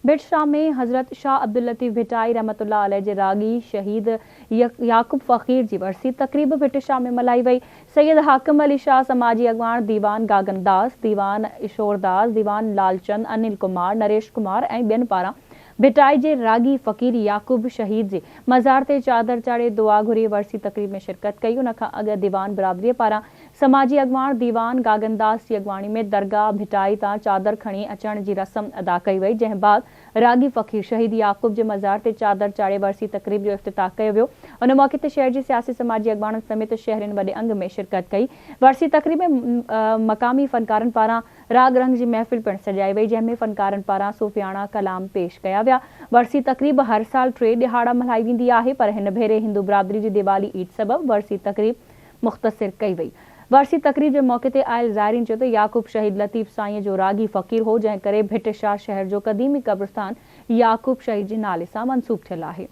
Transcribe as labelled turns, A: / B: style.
A: भिट शाह में हज़रत शाह अब्दुल लतीफ़ भिटाई रहमतुल्लाह अलैह जे रागी शहीद याकूब फ़कीर जी वरसी तकरीब भिट शाह में मल्हाई वई। सैयद हाकिम अली शाह समाजी अगवान, दीवान गागन दास, दीवान ईशोर दास, दीवान लालचंद, अनिल कुमार, नरेश कुमार ऐं ॿियनि पारां भिटाई जे रागी फ़कीर याकूब शहीद जे मज़ार ते चादर चाढ़े दुआ घुरी वरसी तकरीब में शिरकत कई। उन खां अॻु दीवान बिरादरीअ पारां समाजी अगवान दीवान गागन दास जी अगवाणी में दरगाह भिटाई तां चादर खणी अचण जी रस्म अदा कई वई, जंहिं बाद रागी फ़कीर शहीद याकूब जे मज़ार ते चादर चाढ़े वरसी तकरीब जो इफ्तिताह कयो वियो। उन मौके ते शहर जी सियासी समाजी अगवाननि समेत शहरिन वॾे अंग में शिरकत कई। वरसी तकरीब में मक़ामी फ़नकारनि पारां राग रंग जी महफ़िल पिणु सजाई वई, जंहिं में फ़नकारनि पारां सूफ़ियाणा कलाम पेश कया विया। वरसी तकरीब हर साल 3 ॾिहाड़ा मल्हाई वेंदी आहे, पर हिन भेरे हिंदू बिरादरी जी दिवाली ईद सबबि वरसी तकरीब मुख़्तसिर कई वई। वरसी तकरीब जे मौके ते आयल ज़ाइरीन चयो त याकूब शहीद लतीफ़ साईं जो रागी फ़कीर हो, जंहिं करे भिट शाह शहर जो क़दीमी क़ब्रिस्तान याकूब शहीद जे नाले सां मंसूब थियल आहे।